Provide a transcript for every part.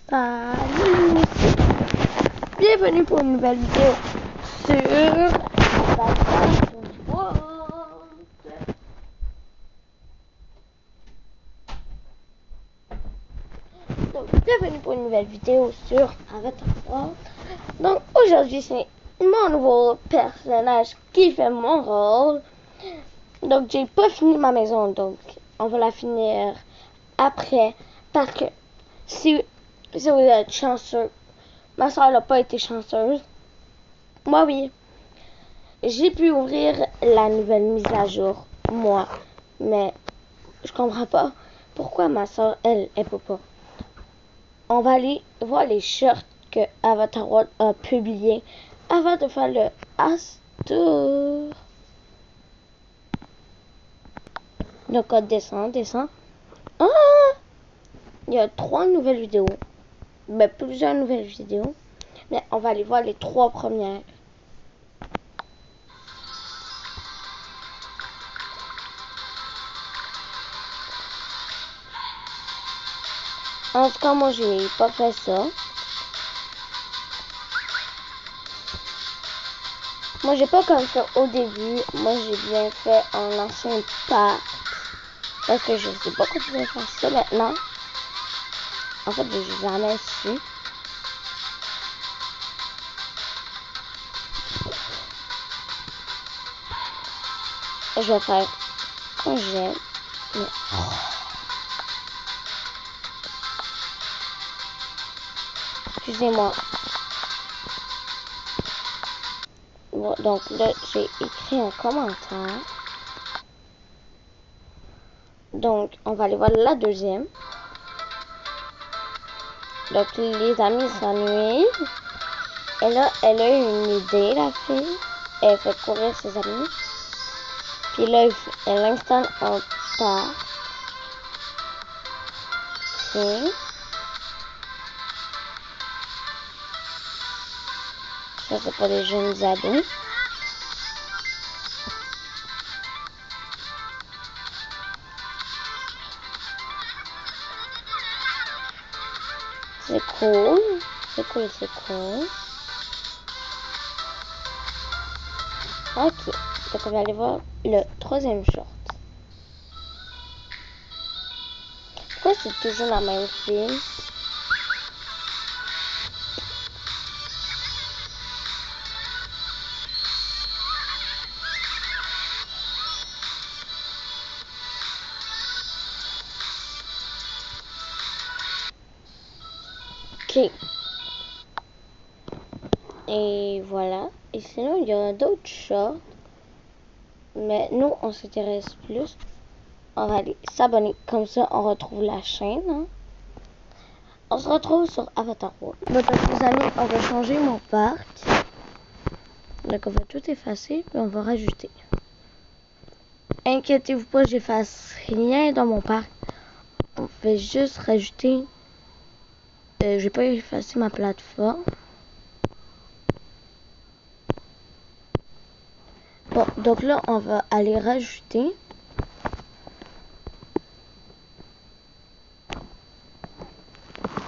Salut! Bienvenue pour une nouvelle vidéo sur Avatar World. Donc, bienvenue pour une nouvelle vidéo sur Avatar World. Donc, aujourd'hui, c'est mon nouveau personnage qui fait mon rôle. Donc, j'ai pas fini ma maison, donc on va la finir après. Parce que si vous êtes chanceux, ma soeur n'a pas été chanceuse. Moi, oui. J'ai pu ouvrir la nouvelle mise à jour, moi. Mais je comprends pas pourquoi ma soeur, elle peut pas. On va aller voir les shorts que Avatar World a publiés avant de faire le Astor. Donc, on descend. Ah! Il y a 3 nouvelles vidéos. Ben, plusieurs nouvelles vidéos. Mais on va aller voir les 3 premières. En tout cas, moi, j'ai pas fait ça. Moi, j'ai pas comme ça au début. Moi, j'ai bien fait un ancien pack. Parce que je sais pas comment je vais faire ça maintenant. En fait, j'ai jamais su. Je vais faire un j'aime. Mais... Excusez-moi. Bon, donc là, j'ai écrit un commentaire. Donc, on va aller voir la deuxième. Donc, les amis s'ennuient. Et là, elle a une idée, la fille. Elle fait courir ses amis. Puis là, elle installe un parc. Ok. Ça, c'est pour les jeunes ados. C'est cool. C'est cool. Ok. Donc, on va aller voir le troisième short. Pourquoi c'est toujours la même fille? Ok. Et voilà. Et sinon, il y a d'autres shorts. Mais nous, on s'intéresse plus. On va aller s'abonner. Comme ça, on retrouve la chaîne. Hein. On se retrouve sur Avatar World. Bon, donc, les amis, on va changer mon parc. Donc, on va tout effacer. Puis, on va rajouter. Inquiétez-vous pas, j'efface rien dans mon parc. On fait juste rajouter. Je vais pas effacer ma plateforme. Bon, donc là, on va aller rajouter.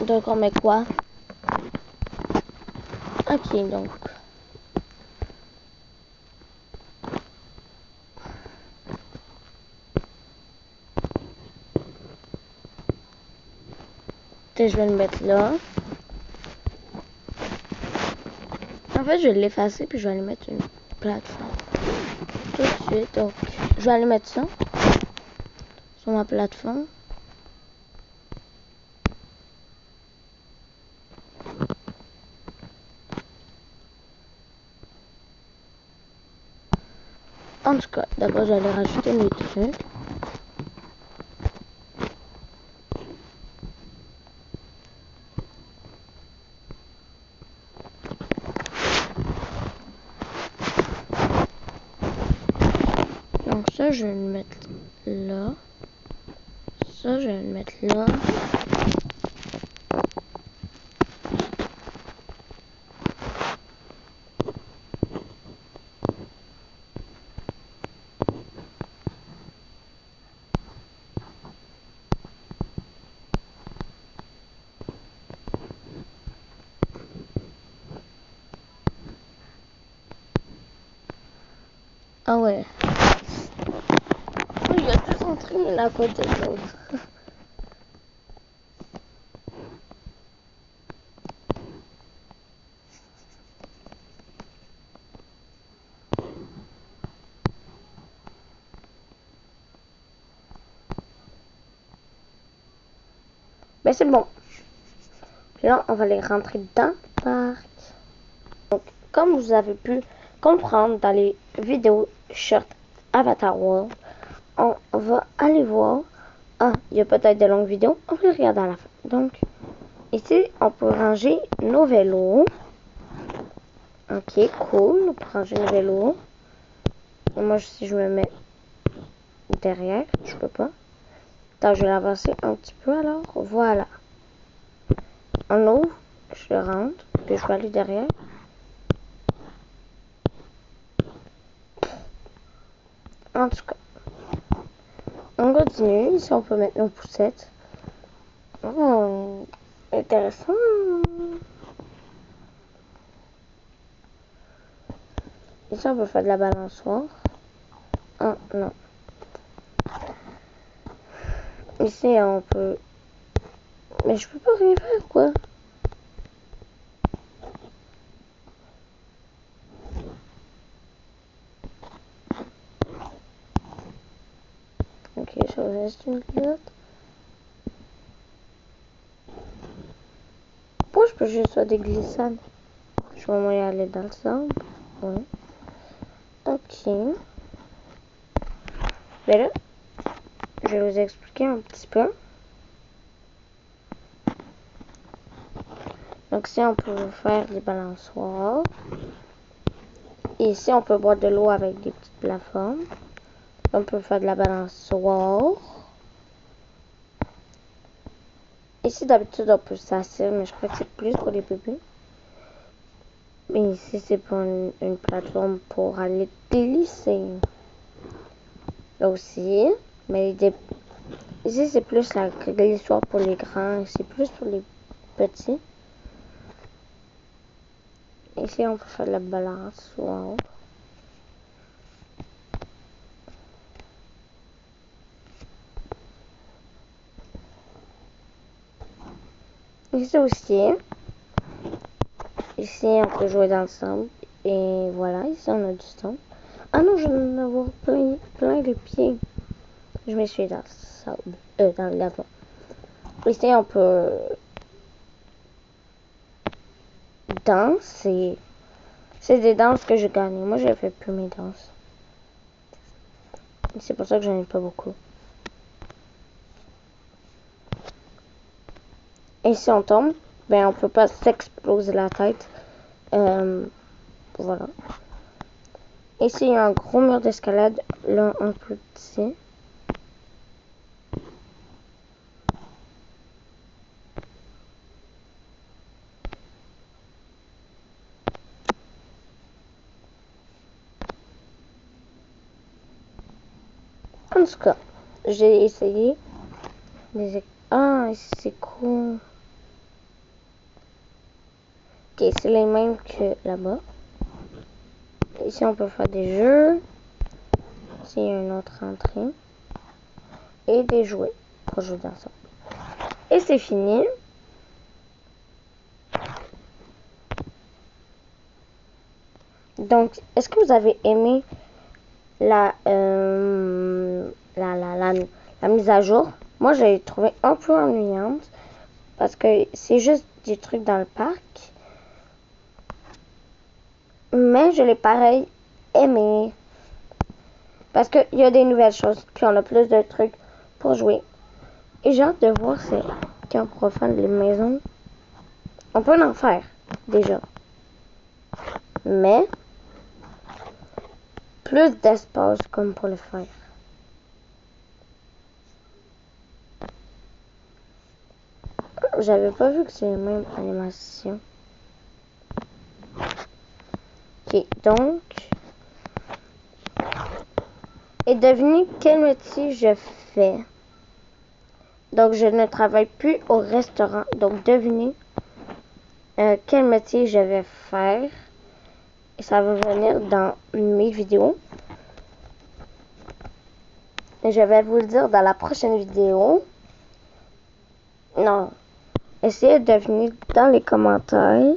Donc, on met quoi? Ok, donc. Peut-être je vais le mettre là. En fait, je vais l'effacer puis je vais aller mettre une plateforme. Tout de suite, donc. Je vais aller mettre ça sur ma plateforme. En tout cas, d'abord, j'allais rajouter mes trucs. Donc ça, je vais le mettre là. Ça, je vais le mettre là. Ah ouais. Il y a tous entré l'un à côté de l'autre. Mais c'est bon. Puis là, on va les rentrer dans le parc. Donc, comme vous avez pu comprendre dans les vidéos short Avatar World, on va aller voir. Ah, il y a peut-être de longues vidéos. On va les regarder à la fin. Donc, ici, on peut ranger nos vélos. Ok, cool. On peut ranger nos vélos. Et moi, si je me mets derrière, je peux pas. Attends, je vais l'avancer un petit peu alors. Voilà. On ouvre, je rentre, puis je vais aller derrière. En tout cas, on continue. Ici, on peut mettre nos poussettes. Oh, intéressant. Ici, on peut faire de la balançoire. Ah, non. Ici, on peut... Mais je peux pas rien faire, quoi. Ok, je reste une pilote. Pourquoi je peux juste faire des glissades? Je vais m'y aller dans le sable. Ouais. Ok. Ben là, je vais vous expliquer un petit peu. Donc ici, on peut faire des balançoires. Et ici, on peut boire de l'eau avec des petites plateformes. On peut faire de la balançoire. Ici, d'habitude, on peut s'asseoir, mais je crois que c'est plus pour les bébés. Mais ici, c'est pour une plateforme pour aller glisser. Là aussi. Mais ici, c'est plus la glissoire pour les grands. Ici, plus pour les petits. Ici, on peut faire de la balançoire. Ici aussi. Ici, on peut jouer dans le sable. Et voilà, ici, on a du sable. Ah non, je vais en avoir plein de pieds. Je me suis dans le sable. Dans le lava. Ici, on peut danser. C'est des danses que je gagne. Moi, je fais plus mes danses. C'est pour ça que j'en ai pas beaucoup. Et si on tombe, ben on peut pas s'exploser la tête. Voilà. Ici, il y a un gros mur d'escalade. Là, un plus petit. En tout cas, j'ai essayé. Ah, ici, c'est cool. Ok, c'est les mêmes que là-bas. Ici, on peut faire des jeux. Ici, il y a une autre entrée. Et des jouets pour jouer dans ça. Et c'est fini. Donc, est-ce que vous avez aimé la mise à jour? Moi, j'ai trouvé un peu ennuyante parce que c'est juste des trucs dans le parc. Mais je l'ai pareil aimé parce qu'il y a des nouvelles choses, puis on a plus de trucs pour jouer. Et j'ai hâte de voir c'est quand on pourra faire les maisons. On peut en faire déjà, mais plus d'espace comme pour le faire. J'avais pas vu que c'est la même animation. Ok, donc. Et devinez quel métier je fais. Donc, je ne travaille plus au restaurant. Donc, devinez quel métier je vais faire. Et ça va venir dans mes vidéos. Je vais vous le dire dans la prochaine vidéo. Non. Essayez de deviner dans les commentaires.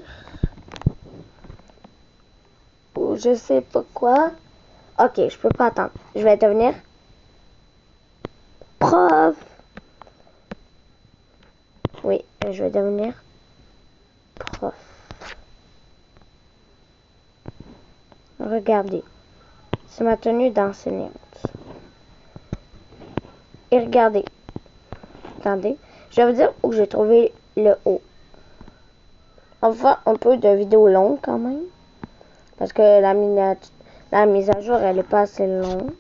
Ou je sais pas quoi. Ok, je peux pas attendre. Je vais devenir prof. Oui, je vais devenir prof. Regardez. C'est ma tenue d'enseignante. Et regardez. Attendez. Je vais vous dire où j'ai trouvé le haut. On va faire un peu de vidéo longue quand même. Parce que la mise à jour, elle est pas assez longue.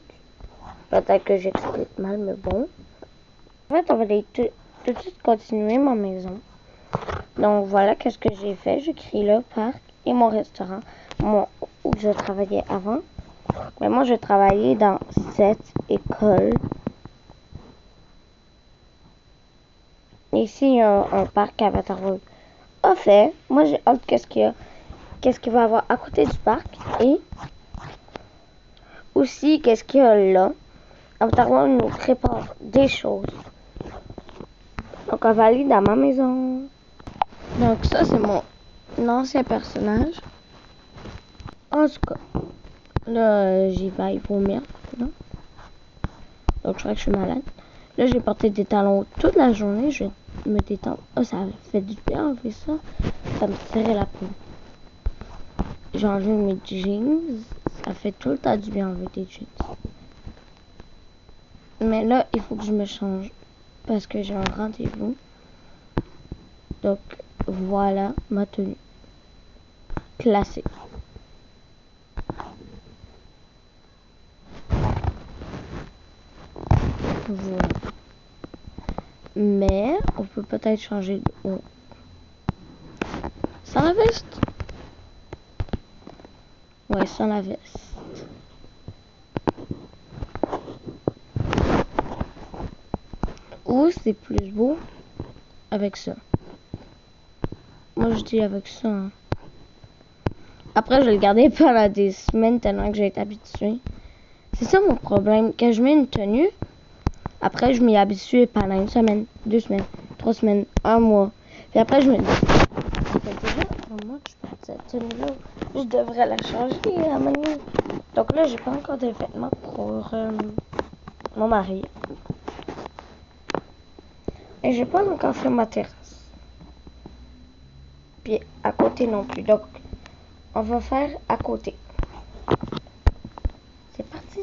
Peut-être que j'explique mal, mais bon. En fait, on va aller tout de suite continuer ma maison. Donc voilà qu'est-ce que j'ai fait. J'écris le parc et mon restaurant. Où je travaillais avant. Mais moi, je travaillais dans cette école. Ici, il y a un parc à Waterloo. En fait, moi, j'ai hâte qu'est-ce qu'il va y avoir à côté du parc. Et aussi, qu'est-ce qu'il y a là. Waterloo nous prépare des choses. Donc, on va aller dans ma maison. Donc, ça, c'est mon ancien personnage. En tout cas, là, j'y vais vomir. Non? Donc, je crois que je suis malade. Là, j'ai porté des talons toute la journée. Je me détends. Oh, ça fait du bien enlever ça. Ça me tirait la peau. J'ai enlevé mes jeans. Ça fait tout le temps du bien enlever des jeans. Mais là, il faut que je me change. Parce que j'ai un rendez-vous. Donc, voilà ma tenue. Classique. Voilà. Mais, on peut peut-être changer de haut. Sans la veste? Ouais, sans la veste. Ou c'est plus beau avec ça. Moi, je dis avec ça. Hein. Après, je vais le garder pendant des semaines tellement que j'ai été habituée. C'est ça mon problème. Quand je mets une tenue, après, je m'y habitue pendant une semaine, 2 semaines, 3 semaines, 1 mois. Puis après, je me dis, ça fait déjà un mois que je porte cette tenue-là. Je devrais la changer à manier. Donc là, j'ai pas encore de vêtements pour mon mari. Et j'ai pas encore fait ma terrasse. Puis à côté non plus. Donc, on va faire à côté. C'est parti.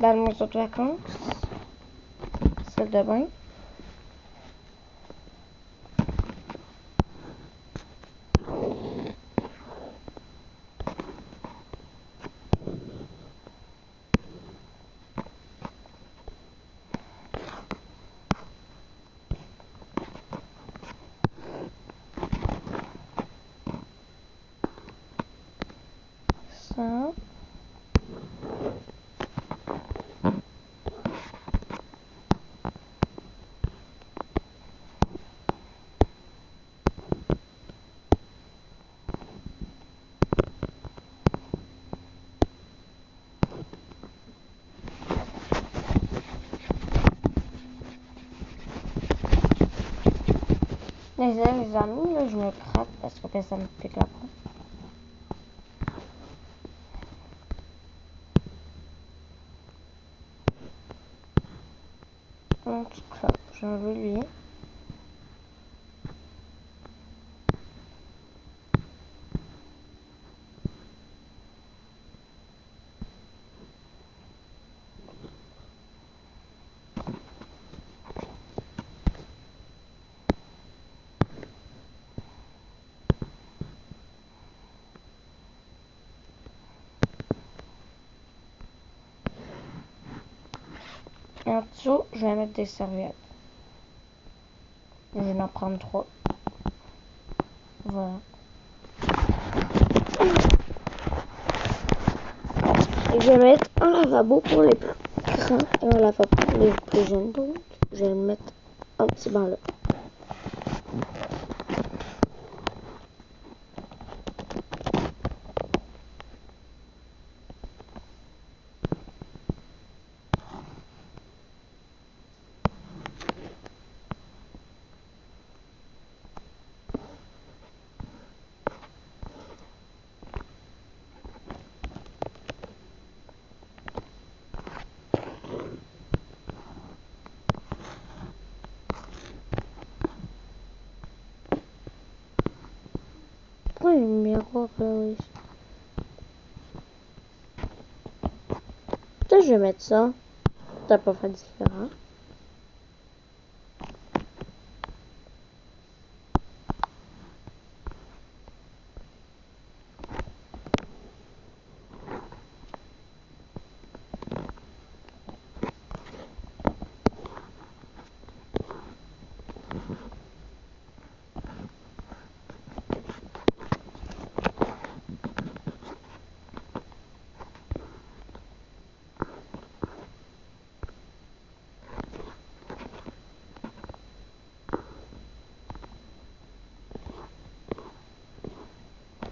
Dans le maison de vacances. Salle de bain. Ça. Les amis, là, je me gratte parce que ça me pique la peau. En tout cas, je veux lui. Et en dessous, je vais mettre des serviettes. Je vais en prendre 3. Voilà. Et je vais mettre un lavabo pour les plus grands et un lavabo pour les plus jeunes. Donc, je vais mettre un petit banc là. miroir là, oui. Peut-être je vais mettre ça. Ça peut faire différent.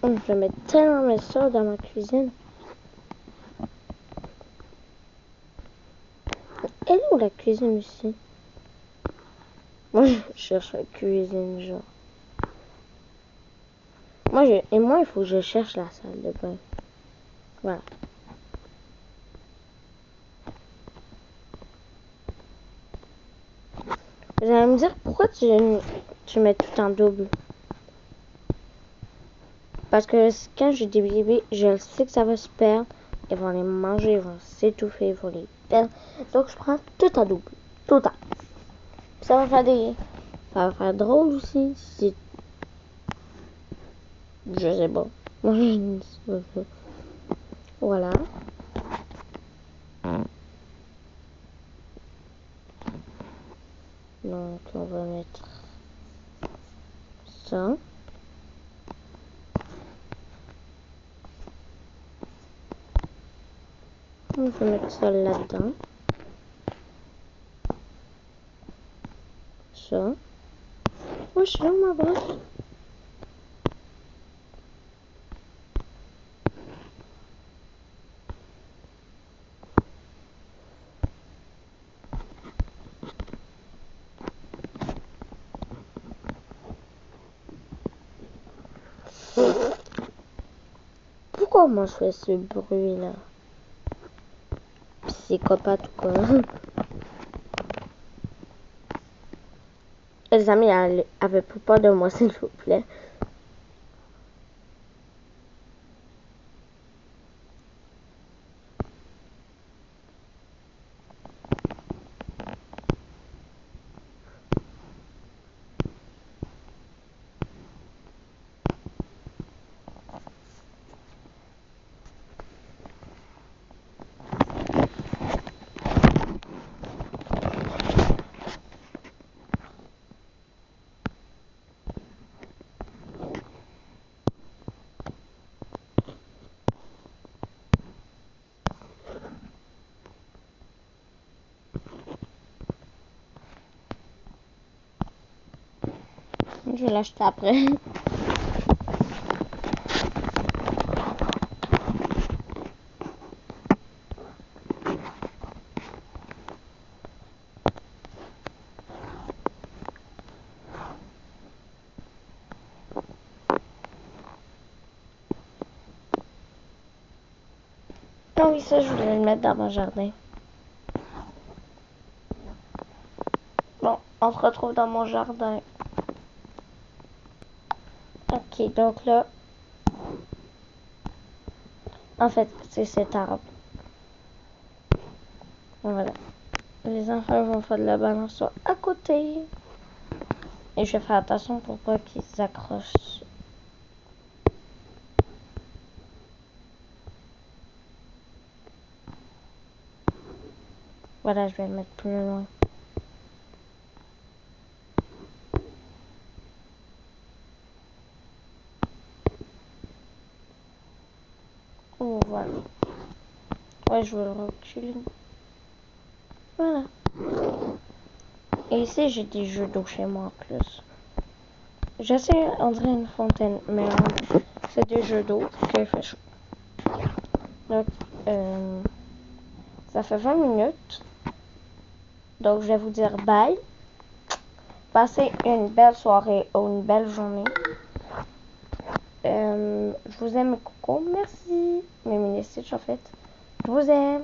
Je vais mettre tellement ça dans ma cuisine. Elle est où la cuisine ici? Moi, je cherche la cuisine, genre. Moi, il faut que je cherche la salle de bain. Voilà. Vous allez me dire, pourquoi tu mets tout en double? Parce que quand j'ai des bébés, je sais que ça va se perdre. Ils vont les manger, ils vont s'étouffer, ils vont les perdre. Donc, je prends tout en double. Tout le temps. Ça va faire drôle aussi. Je sais pas. Moi, je ne sais pas. Voilà. Donc, on va mettre ça. On va mettre ça là-dedans. Ça. Moi, je suis dans ma brosse. Pourquoi moi je fais ce bruit là? Psychopathe ou quoi? Les amis, avaient plus peur de moi, s'il vous plaît. Je vais l'acheter après. Ah oui, ça, je voulais le mettre dans mon jardin. Bon, on se retrouve dans mon jardin. Ok, donc là, en fait, c'est cet arbre. Voilà. Les enfants vont faire de la balançoire à côté. Et je vais faire attention pour pas qu'ils s'accrochent. Voilà, je vais le mettre plus loin. Oh, voilà. Ouais, je vais le reculer. Voilà. Et ici, j'ai des jeux d'eau chez moi en plus. J'essaie, on dirait une fontaine, mais c'est des jeux d'eau qu'il fait chaud. Donc, ça fait 20 minutes. Donc, je vais vous dire bye. Passez une belle soirée ou une belle journée. Je vous aime, coucou. Merci. Mes mini-stitch, en fait. Je vous aime.